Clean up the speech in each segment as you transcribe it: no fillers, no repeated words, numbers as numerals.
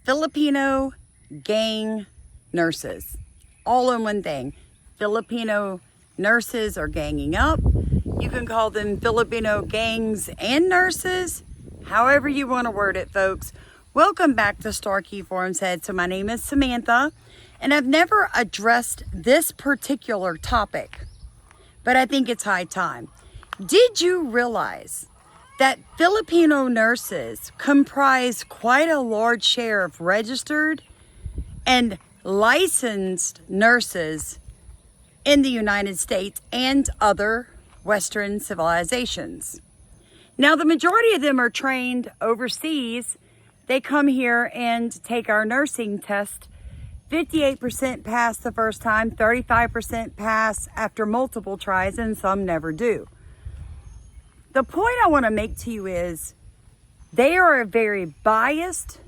Filipino gang nurses. All in one thing. Filipino nurses are ganging up. You can call them Filipino gangs and nurses. However you want to word it, folks. Welcome back to Starkey Forums Head. So my name is Samantha, and I've never addressed this particular topic, but I think it's high time. Did you realize that Filipino nurses comprise quite a large share of registered and licensed nurses in the United States and other Western civilizations? Now, the majority of them are trained overseas. They come here and take our nursing test. 58% pass the first time, 35% pass after multiple tries, and some never do. The point I want to make to you is they are a very biased,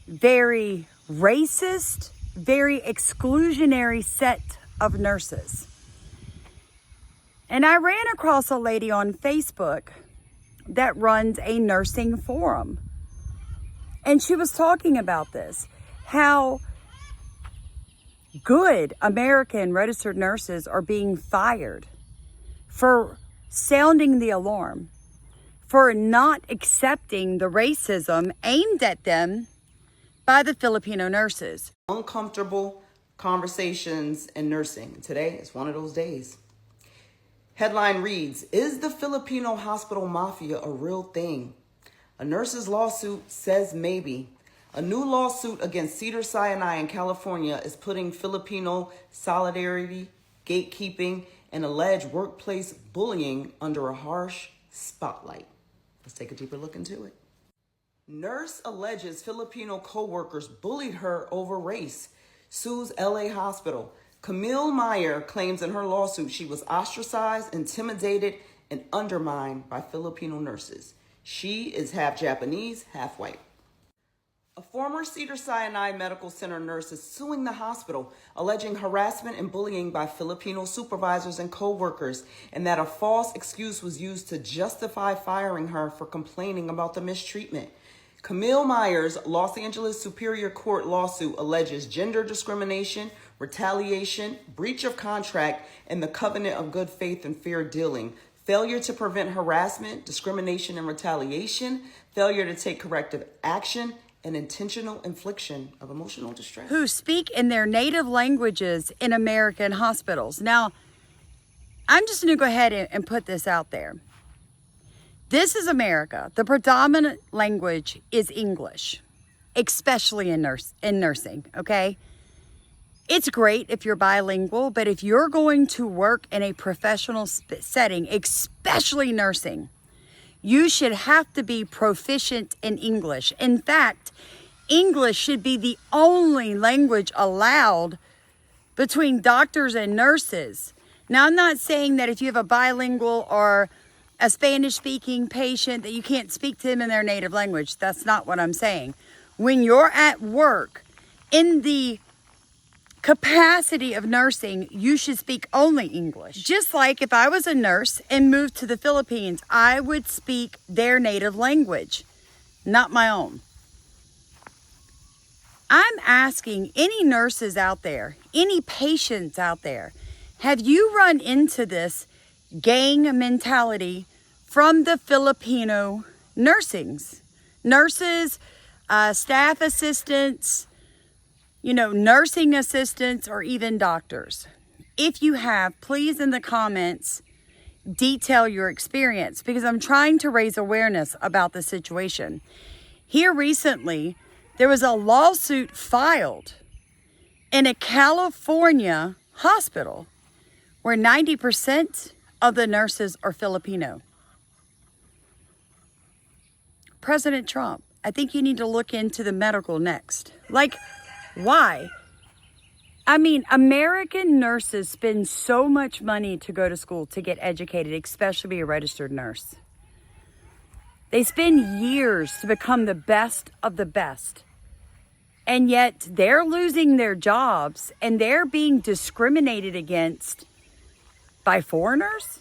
very racist, very exclusionary set of nurses. And I ran across a lady on Facebook that runs a nursing forum. And she was talking about this, how good American registered nurses are being fired for sounding the alarm, for not accepting the racism aimed at them by the Filipino nurses. Uncomfortable conversations in nursing. Today is one of those days. Headline reads, "Is the Filipino hospital mafia a real thing?" A nurse's lawsuit says maybe. A new lawsuit against Cedars-Sinai in California is putting Filipino solidarity, gatekeeping, and alleged workplace bullying under a harsh spotlight. Let's take a deeper look into it. Nurse alleges Filipino co-workers bullied her over race, sues LA hospital. Camille Meyer claims in her lawsuit she was ostracized, intimidated, and undermined by Filipino nurses. She is half Japanese, half white. A former Cedars-Sinai Medical Center nurse is suing the hospital, alleging harassment and bullying by Filipino supervisors and co-workers, and that a false excuse was used to justify firing her for complaining about the mistreatment. Camille Meyer's Los Angeles Superior Court lawsuit alleges gender discrimination, retaliation, breach of contract, and the covenant of good faith and fair dealing, failure to prevent harassment, discrimination, and retaliation, failure to take corrective action, and intentional infliction of emotional distress. Who speak in their native languages in American hospitals. Now, I'm just going to go ahead and put this out there. This is America. The predominant language is English, especially in nursing, okay? It's great if you're bilingual, but if you're going to work in a professional setting, especially nursing, you should have to be proficient in English. In fact, English should be the only language allowed between doctors and nurses. Now, I'm not saying that if you have a bilingual or a Spanish-speaking patient that you can't speak to them in their native language. That's not what I'm saying. When you're at work in the capacity of nursing, you should speak only English. Just like if I was a nurse and moved to the Philippines, I would speak their native language, not my own. I'm asking any nurses out there, any patients out there, have you run into this gang mentality from the Filipino nurses, staff assistants, nursing assistants, or even doctors? If you have, please in the comments detail your experience, because I'm trying to raise awareness about the situation. Here recently, there was a lawsuit filed in a California hospital where 90% of the nurses are Filipino. President Trump, I think you need to look into the medical next. Why? I mean, American nurses spend so much money to go to school to get educated, especially be a registered nurse. They spend years to become the best of the best. And yet they're losing their jobs and they're being discriminated against by foreigners?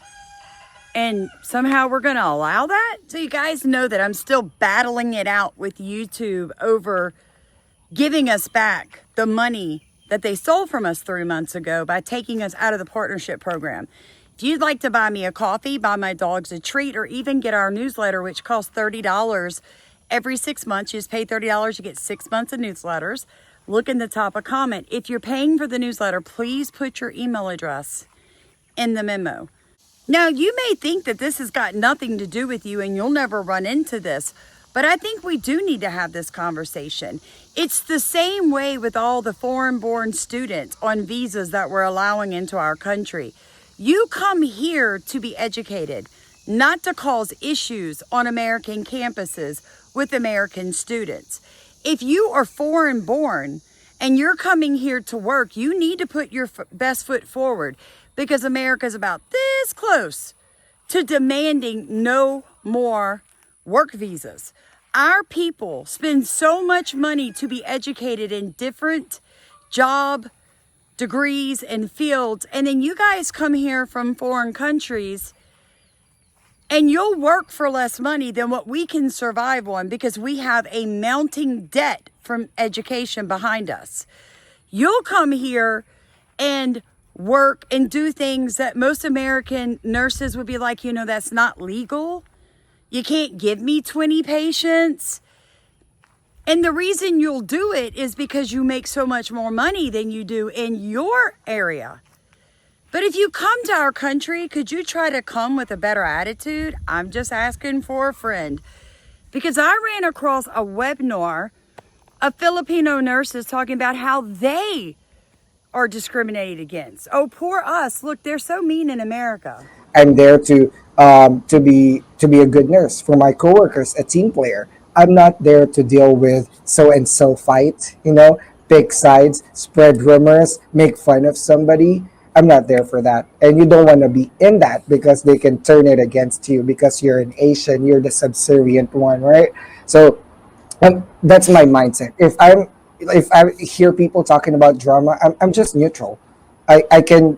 And somehow we're going to allow that? So you guys know that I'm still battling it out with YouTube over giving us back the money that they stole from us 3 months ago by taking us out of the partnership program. If you'd like to buy me a coffee, buy my dogs a treat, or even get our newsletter, which costs $30 every 6 months, you just pay $30, you get 6 months of newsletters. Look in the top of comment. If you're paying for the newsletter, please put your email address in the memo. Now, you may think that this has got nothing to do with you and you'll never run into this, but I think we do need to have this conversation. It's the same way with all the foreign-born students on visas that we're allowing into our country. You come here to be educated, not to cause issues on American campuses with American students. If you are foreign-born and you're coming here to work, you need to put your best foot forward, because America's about this close to demanding no more work visas. Our people spend so much money to be educated in different job degrees and fields, and then you guys come here from foreign countries and you'll work for less money than what we can survive on because we have a mounting debt from education behind us. You'll come here and work and do things that most American nurses would be like, that's not legal. You can't give me 20 patients. And the reason you'll do it is because you make so much more money than you do in your area. But if you come to our country, could you try to come with a better attitude? I'm just asking for a friend. Because I ran across a webinar of Filipino nurses talking about how they are discriminated against. Oh, poor us. Look, they're so mean in America. I'm there to be a good nurse for my coworkers, a team player. I'm not there to deal with so and so fight, pick sides, spread rumors, make fun of somebody. I'm not there for that. And you don't want to be in that because they can turn it against you because you're an Asian, you're the subservient one, right? So that's my mindset. If I hear people talking about drama, I'm just neutral. I can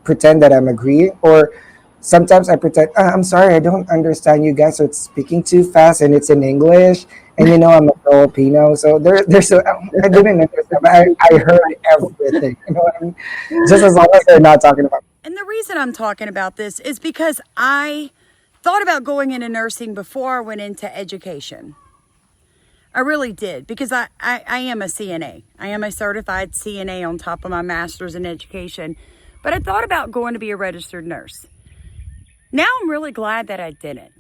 pretend that I'm agreeing, or sometimes I pretend, I'm sorry, I don't understand, you guys are speaking too fast and it's in English, and I'm a Filipino, so I didn't understand, but I heard everything. You know what I mean? Just as long as they're not talking about. And the reason I'm talking about this is because I thought about going into nursing before I went into education. I really did, because I am a CNA. I am a certified CNA on top of my master's in education. But I thought about going to be a registered nurse. Now I'm really glad that I didn't.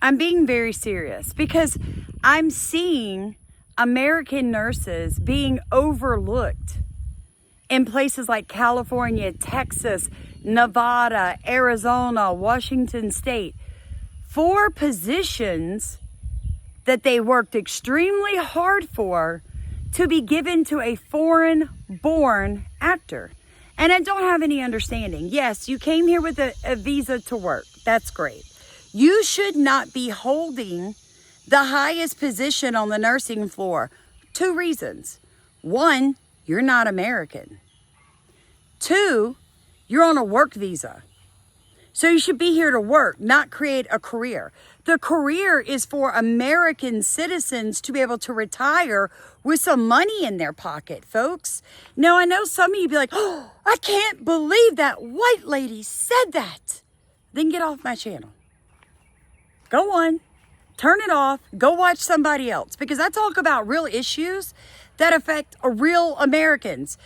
I'm being very serious because I'm seeing American nurses being overlooked in places like California, Texas, Nevada, Arizona, Washington State for positions that they worked extremely hard for to be given to a foreign-born actor. And I don't have any understanding. Yes, you came here with a visa to work. That's great. You should not be holding the highest position on the nursing floor. 2 reasons. 1, you're not American. 2, you're on a work visa. So you should be here to work, not create a career. The career is for American citizens to be able to retire with some money in their pocket, folks. Now, I know some of you be like, oh, I can't believe that white lady said that. Then get off my channel. Go on, turn it off, go watch somebody else, because I talk about real issues that affect real Americans.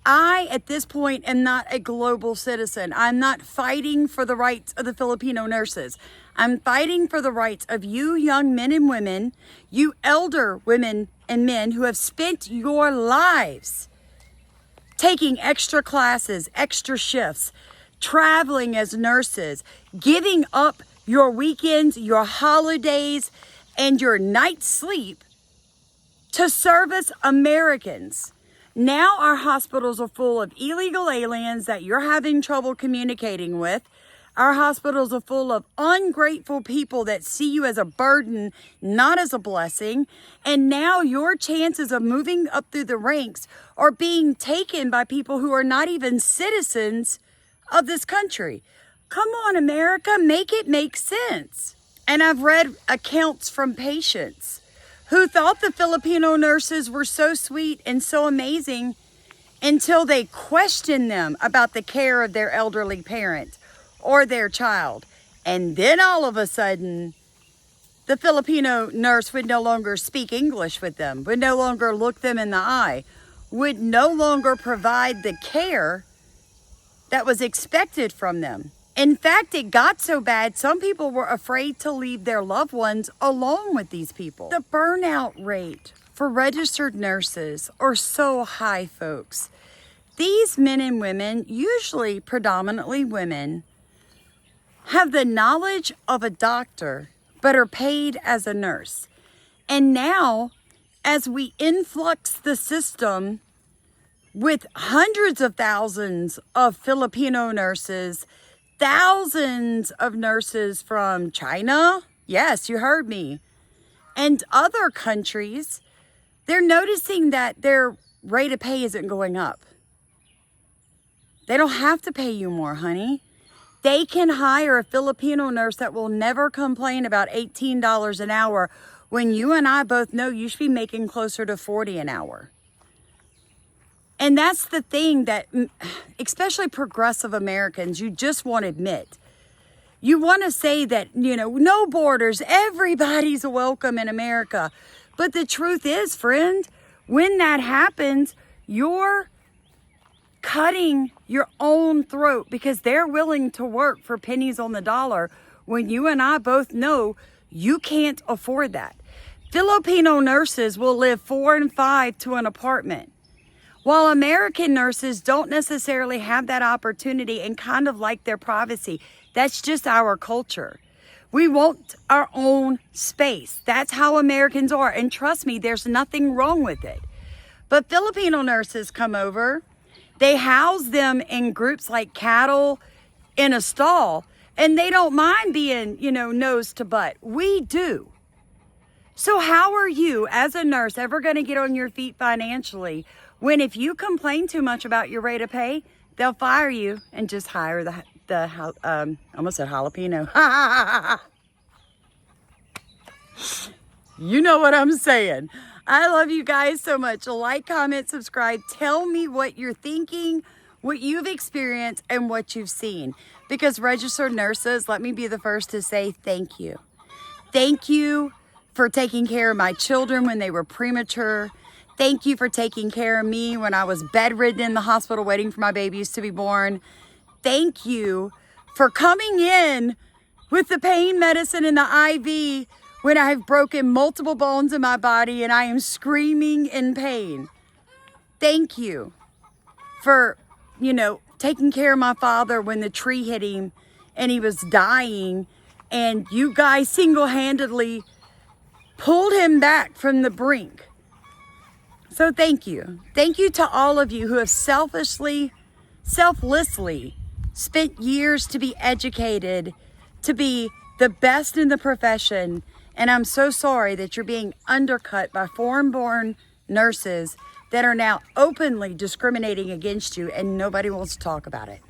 I, at this point, am not a global citizen. I'm not fighting for the rights of the Filipino nurses. I'm fighting for the rights of you young men and women, you elder women and men who have spent your lives taking extra classes, extra shifts, traveling as nurses, giving up your weekends, your holidays, and your night's sleep to service Americans. Now our hospitals are full of illegal aliens that you're having trouble communicating with. Our hospitals are full of ungrateful people that see you as a burden, not as a blessing. And now your chances of moving up through the ranks are being taken by people who are not even citizens of this country. Come on, America, make it make sense. And I've read accounts from patients who thought the Filipino nurses were so sweet and so amazing until they questioned them about the care of their elderly parent or their child. And then all of a sudden, the Filipino nurse would no longer speak English with them, would no longer look them in the eye, would no longer provide the care that was expected from them. In fact, it got so bad, some people were afraid to leave their loved ones alone with these people. The burnout rate for registered nurses are so high, folks. These men and women, usually predominantly women, have the knowledge of a doctor, but are paid as a nurse. And now, as we influx the system with hundreds of thousands of Filipino nurses, thousands of nurses from China, yes, you heard me, and other countries, they're noticing that their rate of pay isn't going up. They don't have to pay you more, honey. They can hire a Filipino nurse that will never complain about $18 an hour when you and I both know you should be making closer to $40 an hour. And that's the thing that, especially progressive Americans, you just won't admit. You want to say that, no borders, everybody's welcome in America. But the truth is, friend, when that happens, you're cutting your own throat because they're willing to work for pennies on the dollar when you and I both know you can't afford that. Filipino nurses will live 4 and 5 to an apartment, while American nurses don't necessarily have that opportunity and kind of like their privacy. That's just our culture. We want our own space. That's how Americans are. And trust me, there's nothing wrong with it. But Filipino nurses come over, they house them in groups like cattle in a stall, and they don't mind being, nose to butt. We do. So how are you as a nurse ever going to get on your feet financially when if you complain too much about your rate of pay, they'll fire you and just hire I almost said jalapeno. You know what I'm saying. I love you guys so much. Like, comment, subscribe. Tell me what you're thinking, what you've experienced, and what you've seen. Because registered nurses, let me be the first to say thank you. Thank you for taking care of my children when they were premature. Thank you for taking care of me when I was bedridden in the hospital waiting for my babies to be born. Thank you for coming in with the pain medicine and the IV when I have broken multiple bones in my body and I am screaming in pain. Thank you for, taking care of my father when the tree hit him and he was dying, and you guys single-handedly pulled him back from the brink. So thank you. Thank you to all of you who have selflessly spent years to be educated, to be the best in the profession. And I'm so sorry that you're being undercut by foreign-born nurses that are now openly discriminating against you, and nobody wants to talk about it.